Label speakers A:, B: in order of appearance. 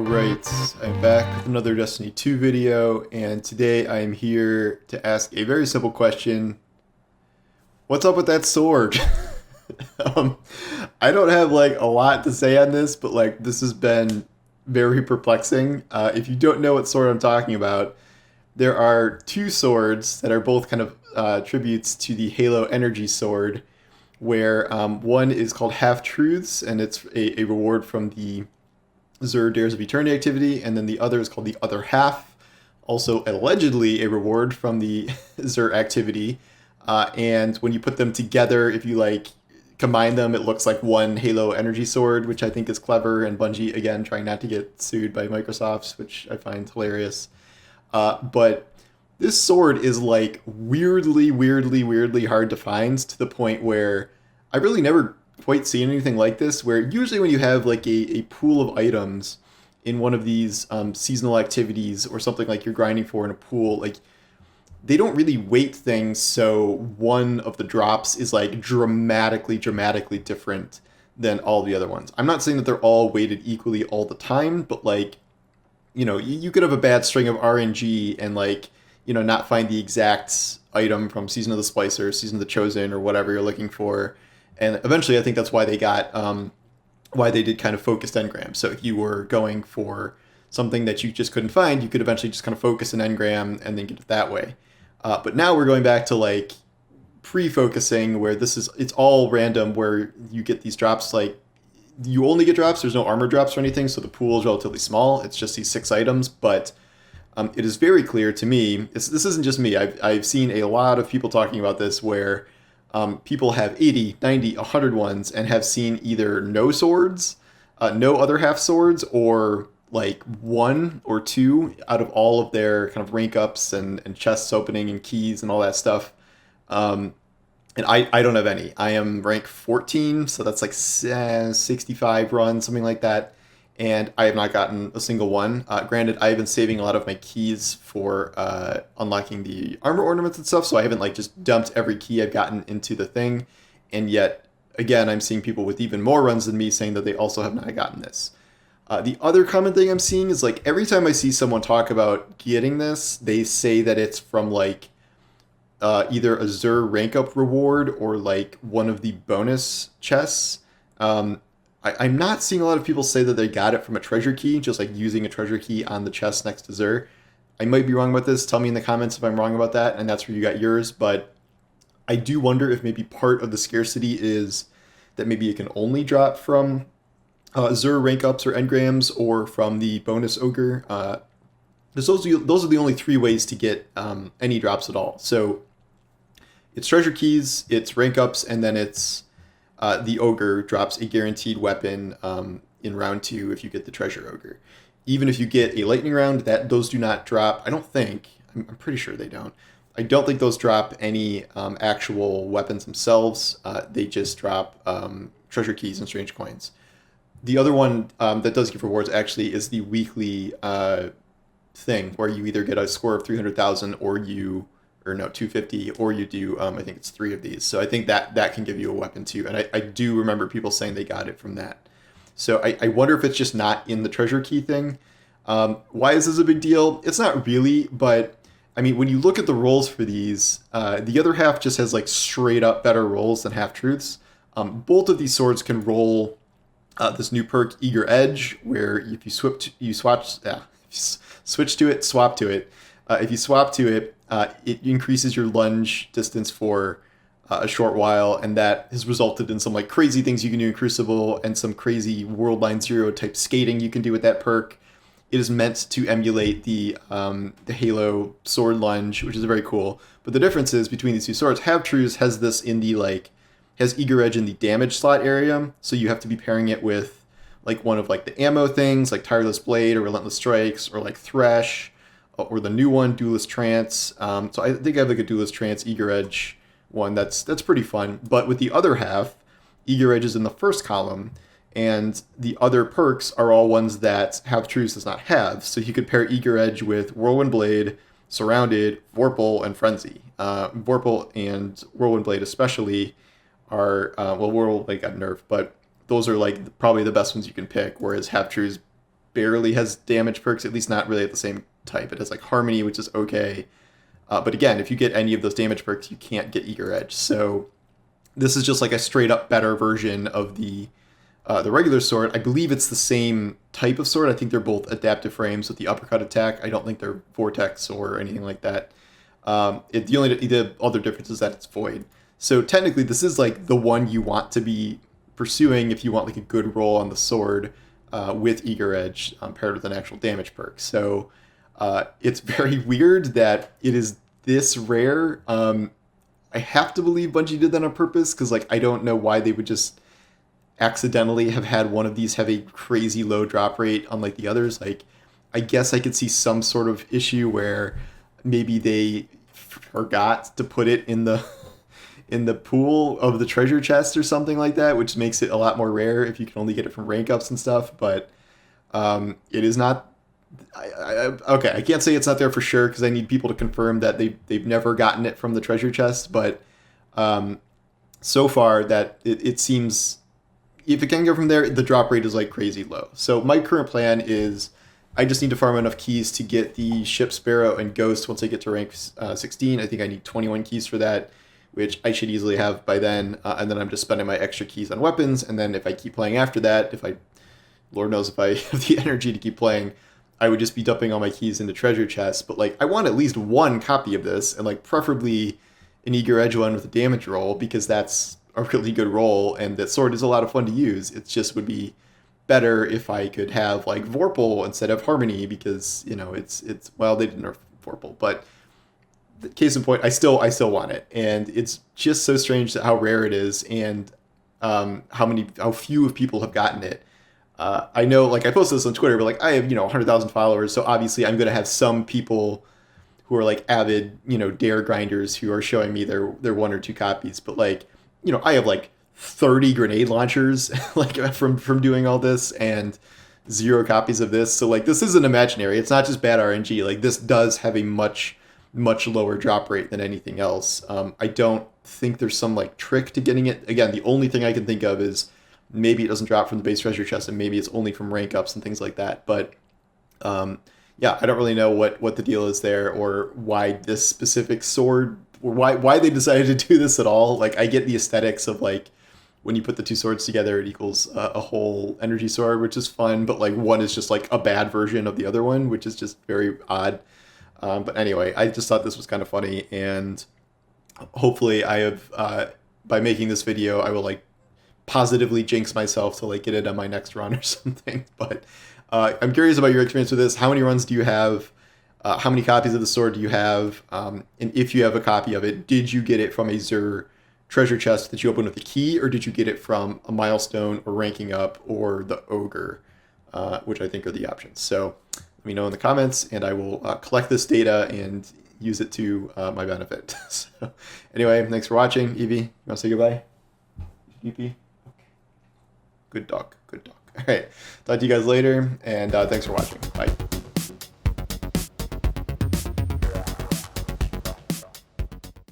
A: Alright, I'm back with another Destiny 2 video, and today I am here to ask a very simple question. What's up with that sword? um, I don't have like a lot to say on this, but like this has been very perplexing. If you don't know what sword I'm talking about, there are two swords that are both kind of tributes to the Halo Energy sword, where one is called Half Truths, and it's a reward from the Xur Dares of Eternity activity, and then the other is called the Other Half, also allegedly a reward from the Xur activity. And when you put them together, if you like combine them, it looks like one Halo Energy sword, which I think is clever. And Bungie again trying not to get sued by Microsoft, which I find hilarious. But this sword is like weirdly hard to find, to the point where I really never quite seen anything like this, where usually when you have like a pool of items in one of these seasonal activities or something like you're grinding for in a pool, like they don't really weight things so one of the drops is like dramatically different than all the other ones. I'm not saying that they're all weighted equally all the time, but like, you could have a bad string of RNG and like, not find the exact item from Season of the Splicer, Season of the Chosen, or whatever you're looking for. And eventually, I think that's why they got, why they did kind of focused engrams. So if you were going for something that you just couldn't find, you could eventually just kind of focus an engram and then get it that way. But now we're going back to like pre-focusing, where it's all random, where you get these drops. Like you only get drops. There's no armor drops or anything, so the pool is relatively small. It's just these 6 items, but it is very clear to me. This isn't just me. I've seen a lot of people talking about this, where people have 80, 90, 100 ones and have seen either no swords, no other half swords, or like 1 or 2 out of all of their kind of rank ups and chests opening and keys and all that stuff. And I don't have any. I am rank 14, so that's like 65 runs, something like that. And I have not gotten a single one. Granted, I've been saving a lot of my keys for unlocking the armor ornaments and stuff, so I haven't like just dumped every key I've gotten into the thing. And yet, again, I'm seeing people with even more runs than me saying that they also have not gotten this. The other common thing I'm seeing is like every time I see someone talk about getting this, they say that it's from like either a Xur rank up reward or like one of the bonus chests. I'm not seeing a lot of people say that they got it from a treasure key, just like using a treasure key on the chest next to Xur. I might be wrong about this. Tell me in the comments if I'm wrong about that, and that's where you got yours. But I do wonder if maybe part of the scarcity is that maybe it can only drop from Xur rank ups or engrams, or from the bonus ogre. Those are the only 3 ways to get any drops at all. So it's treasure keys, it's rank ups, and then it's the ogre drops a guaranteed weapon in round 2 if you get the treasure ogre. Even if you get a lightning round, those do not drop. I don't think. I'm pretty sure they don't. I don't think those drop any actual weapons themselves. They just drop treasure keys and strange coins. The other one that does give rewards actually is the weekly thing, where you either get a score of 300,000 or 250, or you do, I think it's 3 of these. So I think that can give you a weapon too. And I do remember people saying they got it from that. So I wonder if it's just not in the treasure key thing. Why is this a big deal? It's not really, but I mean, when you look at the rolls for these, the Other Half just has like straight up better rolls than Half Truths. Both of these swords can roll this new perk, Eager Edge, where if you switch to it, swap to it. If you swap to it, it increases your lunge distance for a short while, and that has resulted in some like crazy things you can do in Crucible, and some crazy World Line Zero type skating you can do with that perk. It is meant to emulate the Halo sword lunge, which is very cool. But the difference is between these two swords, Half Truths has this in the has Eager Edge in the damage slot area, so you have to be pairing it with like one of like the ammo things, like Tireless Blade or Relentless Strikes, or like Thresh, or the new one, Duelist Trance. So I think I have like a Duelist Trance Eager Edge one that's pretty fun. But with the Other Half, Eager Edge is in the first column, and the other perks are all ones that Half Truths does not have. So you could pair Eager Edge with Whirlwind Blade, Surrounded, Vorpal, and Frenzy. Vorpal and Whirlwind Blade especially are, Whirlwind Blade got nerfed, but those are like probably the best ones you can pick, whereas Half Truths barely has damage perks, at least not really at the same type. It has like Harmony, which is okay. But again, if you get any of those damage perks, you can't get Eager Edge. So this is just like a straight up better version of the regular sword. I believe it's the same type of sword. I think they're both adaptive frames with the uppercut attack. I don't think they're vortex or anything like that. The other difference is that it's void. So technically, this is like the one you want to be pursuing if you want like a good roll on the sword with Eager Edge paired with an actual damage perk. So it's very weird that it is this rare. I have to believe Bungie did that on purpose because like I don't know why they would just accidentally have had one of these have a crazy low drop rate unlike the others. Like I guess I could see some sort of issue where maybe they forgot to put it in the pool of the treasure chest or something like that, which makes it a lot more rare if you can only get it from rank ups and stuff. But it is not. Okay, I can't say it's not there for sure because I need people to confirm that they've never gotten it from the treasure chest. But so far that it seems if it can go from there, the drop rate is like crazy low. So my current plan is I just need to farm enough keys to get the Ship Sparrow and Ghost once I get to rank 16. I think I need 21 keys for that, which I should easily have by then. And then I'm just spending my extra keys on weapons. And then if I keep playing after that, Lord knows if I have the energy to keep playing, I would just be dumping all my keys into treasure chests. But like, I want at least one copy of this, and like preferably an Eager Edge one with a damage roll because that's a really good roll, and that sword is a lot of fun to use. It just would be better if I could have like Vorpal instead of Harmony because it's well, they didn't nerf Vorpal, but the case in point, I still want it, and it's just so strange how rare it is and how few of people have gotten it. I know, like I posted this on Twitter, but like I have 100,000 followers, so obviously I'm gonna have some people who are like avid dare grinders who are showing me their one or two copies, but like I have like 30 grenade launchers like from doing all this and 0 copies of this. So like this isn't imaginary. It's not just bad RNG. Like this does have a much lower drop rate than anything else. I don't think there's some like trick to getting it. Again, the only thing I can think of is maybe it doesn't drop from the base treasure chest and maybe it's only from rank ups and things like that. But yeah, I don't really know what the deal is there or why this specific sword or why they decided to do this at all. Like I get the aesthetics of like when you put the two swords together, it equals a whole energy sword, which is fun. But like one is just like a bad version of the other one, which is just very odd. But anyway, I just thought this was kind of funny, and hopefully I have by making this video, I will like positively jinx myself to like get it on my next run or something. But I'm curious about your experience with this. How many runs do you have? How many copies of the sword do you have? And if you have a copy of it, did you get it from a Xur treasure chest that you opened with a key, or did you get it from a milestone or ranking up or the ogre, which I think are the options. So let me know in the comments, and I will collect this data and use it to my benefit. So anyway, thanks for watching. Evie, you want to say goodbye? Evie? Okay. Good dog. All right. Talk to you guys later, and thanks for watching. Bye.